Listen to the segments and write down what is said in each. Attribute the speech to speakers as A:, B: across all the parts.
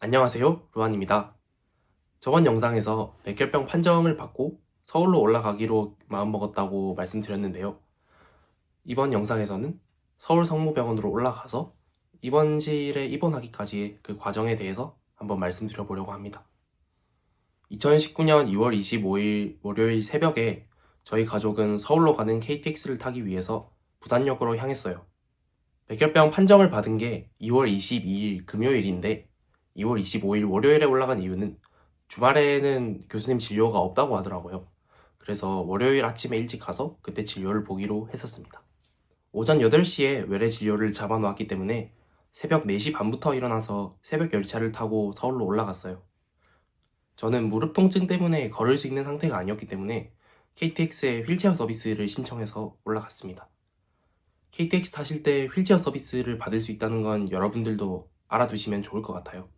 A: 안녕하세요, 루안입니다. 저번 영상에서 백혈병 판정을 받고 서울로 올라가기로 마음먹었다고 말씀드렸는데요. 이번 영상에서는 서울 성모병원으로 올라가서 입원실에 입원하기까지의 그 과정에 대해서 한번 말씀드려보려고 합니다. 2019년 2월 25일 월요일 새벽에 저희 가족은 서울로 가는 KTX를 타기 위해서 부산역으로 향했어요. 백혈병 판정을 받은 게 2월 22일 금요일인데 2월 25일 월요일에 올라간 이유는 주말에는 교수님 진료가 없다고 하더라고요. 그래서 월요일 아침에 일찍 가서 그때 진료를 보기로 했었습니다. 오전 8시에 외래 진료를 잡아놓았기 때문에 새벽 4시 반부터 일어나서 새벽 열차를 타고 서울로 올라갔어요. 저는 무릎 통증 때문에 걸을 수 있는 상태가 아니었기 때문에 KTX에 휠체어 서비스를 신청해서 올라갔습니다. KTX 타실 때 휠체어 서비스를 받을 수 있다는 건 여러분들도 알아두시면 좋을 것 같아요.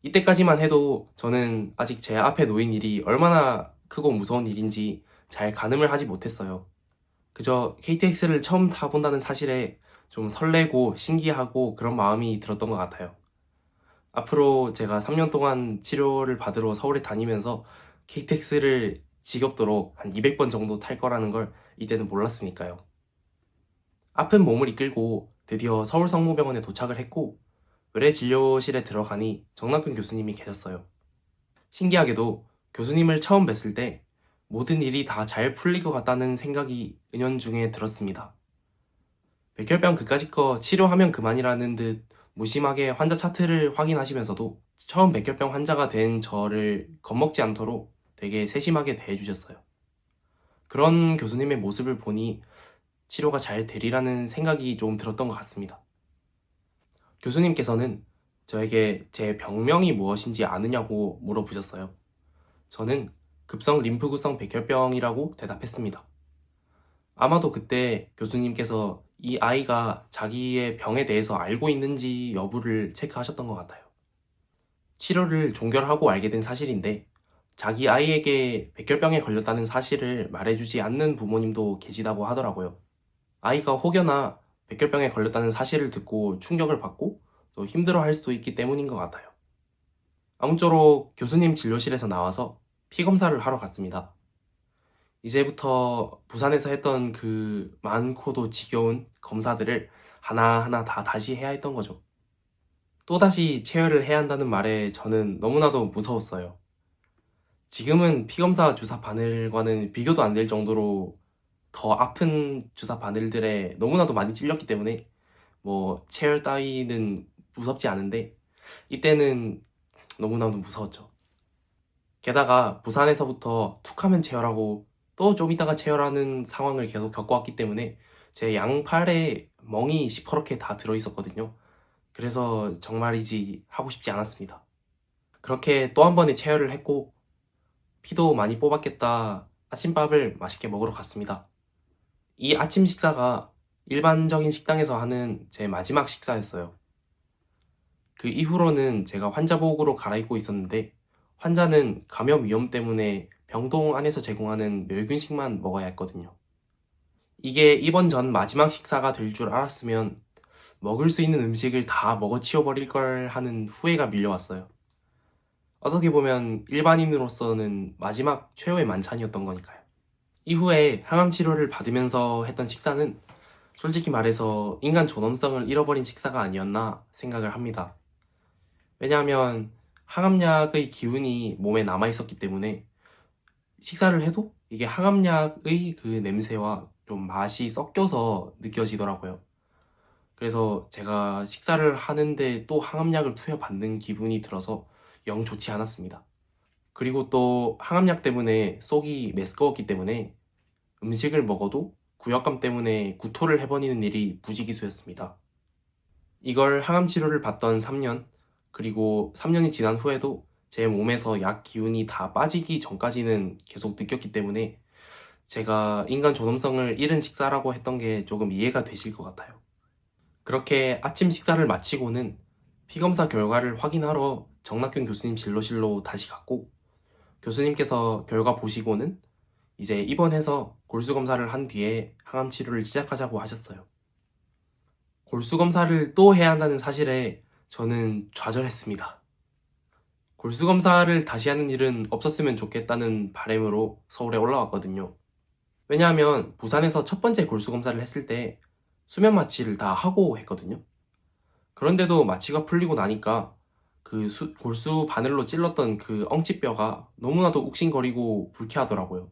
A: 이때까지만 해도 저는 아직 제 앞에 놓인 일이 얼마나 크고 무서운 일인지 잘 가늠을 하지 못했어요. 그저 KTX를 처음 타본다는 사실에 좀 설레고 신기하고 그런 마음이 들었던 것 같아요. 앞으로 제가 3년 동안 치료를 받으러 서울에 다니면서 KTX를 지겹도록 한 200번 정도 탈 거라는 걸 이때는 몰랐으니까요. 아픈 몸을 이끌고 드디어 서울 성모병원에 도착을 했고 의뢰 진료실에 들어가니 정남균 교수님이 계셨어요. 신기하게도 교수님을 처음 뵀을 때 모든 일이 다 잘 풀릴 것 같다는 생각이 은연중에 들었습니다. 백혈병 그까짓 거 치료하면 그만이라는 듯 무심하게 환자 차트를 확인하시면서도 처음 백혈병 환자가 된 저를 겁먹지 않도록 되게 세심하게 대해주셨어요. 그런 교수님의 모습을 보니 치료가 잘 되리라는 생각이 좀 들었던 것 같습니다. 교수님께서는 저에게 제 병명이 무엇인지 아느냐고 물어보셨어요. 저는 급성 림프구성 백혈병이라고 대답했습니다. 아마도 그때 교수님께서 이 아이가 자기의 병에 대해서 알고 있는지 여부를 체크하셨던 것 같아요. 치료를 종결하고 알게 된 사실인데 자기 아이에게 백혈병에 걸렸다는 사실을 말해주지 않는 부모님도 계시다고 하더라고요. 아이가 혹여나 백혈병에 걸렸다는 사실을 듣고 충격을 받고 또 힘들어할 수도 있기 때문인 것 같아요. 아무쪼록 교수님 진료실에서 나와서 피 검사를 하러 갔습니다. 이제부터 부산에서 했던 그 많고도 지겨운 검사들을 하나하나 다 다시 해야 했던 거죠. 또다시 체열을 해야 한다는 말에 저는 너무나도 무서웠어요. 지금은 피검사 주사 바늘과는 비교도 안 될 정도로 더 아픈 주사 바늘들에 너무나도 많이 찔렸기 때문에 뭐 체열 따위는 무섭지 않은데 이때는 너무나도 무서웠죠. 게다가 부산에서부터 툭하면 체열하고 또 좀 있다가 체열하는 상황을 계속 겪어왔기 때문에 제 양팔에 멍이 시퍼렇게 다 들어있었거든요. 그래서 정말이지 하고 싶지 않았습니다. 그렇게 또 한 번의 체열을 했고 피도 많이 뽑았겠다 아침밥을 맛있게 먹으러 갔습니다. 이 아침 식사가 일반적인 식당에서 하는 제 마지막 식사였어요. 그 이후로는 제가 환자복으로 갈아입고 있었는데 환자는 감염 위험 때문에 병동 안에서 제공하는 멸균식만 먹어야 했거든요. 이게 입원 전 마지막 식사가 될 줄 알았으면 먹을 수 있는 음식을 다 먹어 치워버릴 걸 하는 후회가 밀려왔어요. 어떻게 보면 일반인으로서는 마지막 최후의 만찬이었던 거니까요. 이후에 항암 치료를 받으면서 했던 식사는 솔직히 말해서 인간 존엄성을 잃어버린 식사가 아니었나 생각을 합니다. 왜냐하면 항암약의 기운이 몸에 남아있었기 때문에 식사를 해도 이게 항암약의 그 냄새와 좀 맛이 섞여서 느껴지더라고요. 그래서 제가 식사를 하는데 또 항암약을 투여받는 기분이 들어서 영 좋지 않았습니다. 그리고 또 항암약 때문에 속이 메스꺼웠기 때문에 음식을 먹어도 구역감 때문에 구토를 해버리는 일이 부지기수였습니다. 이걸 항암 치료를 받던 3년, 그리고 3년이 지난 후에도 제 몸에서 약 기운이 다 빠지기 전까지는 계속 느꼈기 때문에 제가 인간 존엄성을 잃은 식사라고 했던 게 조금 이해가 되실 것 같아요. 그렇게 아침 식사를 마치고는 피검사 결과를 확인하러 정낙균 교수님 진료실로 다시 갔고 교수님께서 결과 보시고는 이제 입원해서 골수 검사를 한 뒤에 항암 치료를 시작하자고 하셨어요. 골수 검사를 또 해야 한다는 사실에 저는 좌절했습니다. 골수 검사를 다시 하는 일은 없었으면 좋겠다는 바람으로 서울에 올라왔거든요. 왜냐하면 부산에서 첫 번째 골수 검사를 했을 때 수면 마취를 다 하고 했거든요. 그런데도 마취가 풀리고 나니까 그 골수 바늘로 찔렀던 그 엉치뼈가 너무나도 욱신거리고 불쾌하더라고요.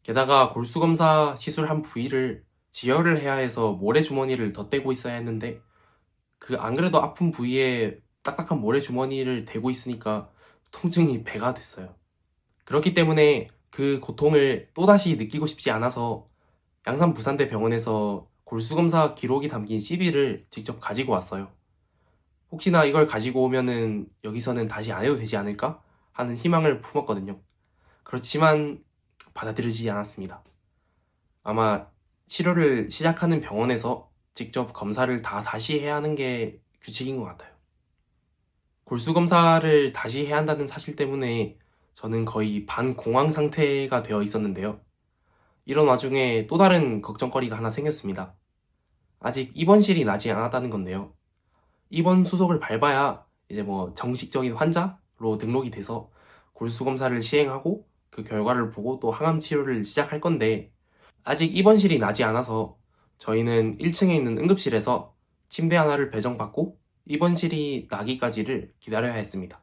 A: 게다가 골수 검사 시술한 부위를 지혈을 해야 해서 모래주머니를 덧대고 있어야 했는데 그 안 그래도 아픈 부위에 딱딱한 모래주머니를 대고 있으니까 통증이 배가 됐어요. 그렇기 때문에 그 고통을 또다시 느끼고 싶지 않아서 양산 부산대 병원에서 골수검사 기록이 담긴 CD를 직접 가지고 왔어요. 혹시나 이걸 가지고 오면은 여기서는 다시 안 해도 되지 않을까 하는 희망을 품었거든요. 그렇지만 받아들이지 않았습니다. 아마 치료를 시작하는 병원에서 직접 검사를 다 다시 해야 하는 게 규칙인 것 같아요. 골수 검사를 다시 해야 한다는 사실 때문에 저는 거의 반공황 상태가 되어 있었는데요. 이런 와중에 또 다른 걱정거리가 하나 생겼습니다. 아직 입원실이 나지 않았다는 건데요. 입원 수속을 밟아야 이제 뭐 정식적인 환자로 등록이 돼서 골수 검사를 시행하고 그 결과를 보고 또 항암 치료를 시작할 건데 아직 입원실이 나지 않아서 저희는 1층에 있는 응급실에서 침대 하나를 배정받고 입원실이 나기까지를 기다려야 했습니다.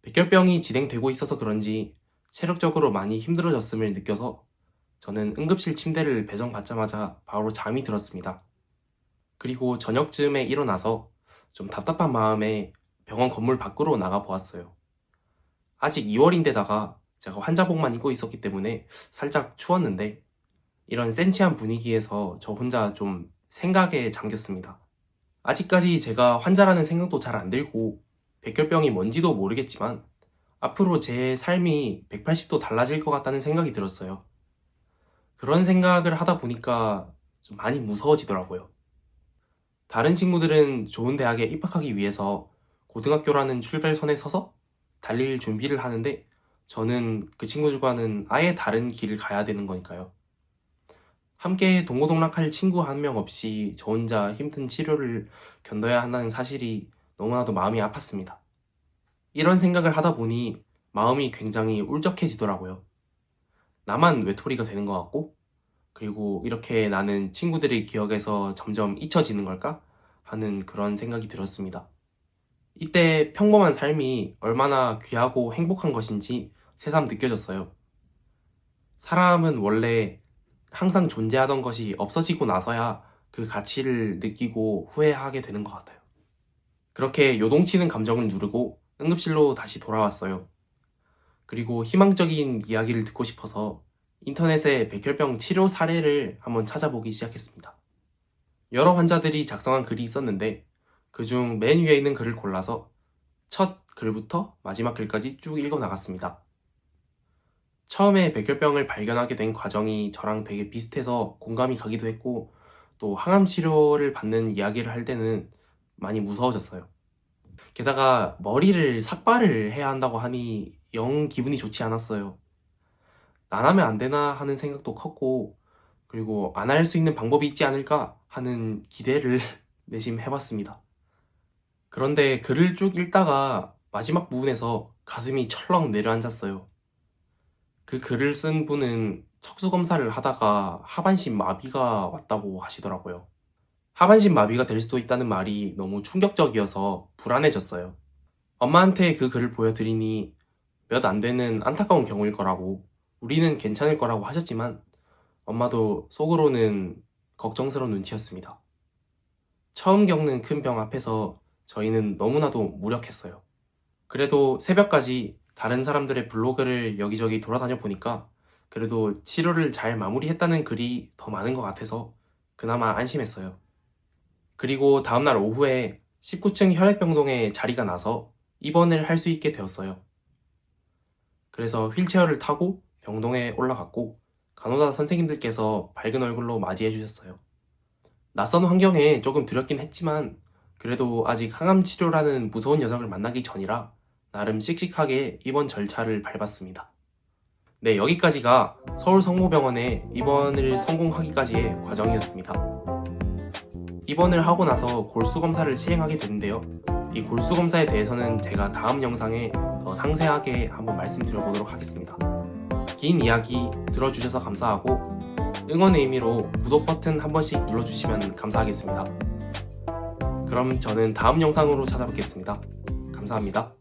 A: 백혈병이 진행되고 있어서 그런지 체력적으로 많이 힘들어졌음을 느껴서 저는 응급실 침대를 배정받자마자 바로 잠이 들었습니다. 그리고 저녁쯤에 일어나서 좀 답답한 마음에 병원 건물 밖으로 나가 보았어요. 아직 2월인데다가 제가 환자복만 입고 있었기 때문에 살짝 추웠는데 이런 센치한 분위기에서 저 혼자 좀 생각에 잠겼습니다. 아직까지 제가 환자라는 생각도 잘 안 들고 백혈병이 뭔지도 모르겠지만 앞으로 제 삶이 180도 달라질 것 같다는 생각이 들었어요. 그런 생각을 하다 보니까 좀 많이 무서워지더라고요. 다른 친구들은 좋은 대학에 입학하기 위해서 고등학교라는 출발선에 서서 달릴 준비를 하는데 저는 그 친구들과는 아예 다른 길을 가야 되는 거니까요. 함께 동고동락할 친구 한 명 없이 저 혼자 힘든 치료를 견뎌야 한다는 사실이 너무나도 마음이 아팠습니다. 이런 생각을 하다 보니 마음이 굉장히 울적해지더라고요. 나만 외톨이가 되는 것 같고 그리고 이렇게 나는 친구들의 기억에서 점점 잊혀지는 걸까? 하는 그런 생각이 들었습니다. 이때 평범한 삶이 얼마나 귀하고 행복한 것인지 새삼 느껴졌어요. 사람은 원래 항상 존재하던 것이 없어지고 나서야 그 가치를 느끼고 후회하게 되는 것 같아요. 그렇게 요동치는 감정을 누르고 응급실로 다시 돌아왔어요. 그리고 희망적인 이야기를 듣고 싶어서 인터넷에 백혈병 치료 사례를 한번 찾아보기 시작했습니다. 여러 환자들이 작성한 글이 있었는데 그중 맨 위에 있는 글을 골라서 첫 글부터 마지막 글까지 쭉 읽어 나갔습니다. 처음에 백혈병을 발견하게 된 과정이 저랑 되게 비슷해서 공감이 가기도 했고 또 항암 치료를 받는 이야기를 할 때는 많이 무서워졌어요. 게다가 머리를 삭발을 해야 한다고 하니 영 기분이 좋지 않았어요. 안 하면 안 되나 하는 생각도 컸고 그리고 안 할 수 있는 방법이 있지 않을까 하는 기대를 내심 해봤습니다. 그런데 글을 쭉 읽다가 마지막 부분에서 가슴이 철렁 내려앉았어요. 그 글을 쓴 분은 척수검사를 하다가 하반신 마비가 왔다고 하시더라고요. 하반신 마비가 될 수도 있다는 말이 너무 충격적이어서 불안해졌어요. 엄마한테 그 글을 보여드리니 몇 안 되는 안타까운 경우일 거라고 우리는 괜찮을 거라고 하셨지만 엄마도 속으로는 걱정스러운 눈치였습니다. 처음 겪는 큰 병 앞에서 저희는 너무나도 무력했어요. 그래도 새벽까지 다른 사람들의 블로그를 여기저기 돌아다녀 보니까 그래도 치료를 잘 마무리했다는 글이 더 많은 것 같아서 그나마 안심했어요. 그리고 다음날 오후에 19층 혈액병동에 자리가 나서 입원을 할 수 있게 되었어요. 그래서 휠체어를 타고 병동에 올라갔고 간호사 선생님들께서 밝은 얼굴로 맞이해 주셨어요. 낯선 환경에 조금 두렵긴 했지만 그래도 아직 항암 치료라는 무서운 녀석을 만나기 전이라 나름 씩씩하게 입원 절차를 밟았습니다. 네, 여기까지가 서울성모병원에 입원을 성공하기까지의 과정이었습니다. 입원을 하고 나서 골수 검사를 시행하게 됐는데요. 이 골수 검사에 대해서는 제가 다음 영상에 더 상세하게 한번 말씀드려보도록 하겠습니다. 긴 이야기 들어주셔서 감사하고 응원의 의미로 구독 버튼 한 번씩 눌러주시면 감사하겠습니다. 그럼 저는 다음 영상으로 찾아뵙겠습니다. 감사합니다.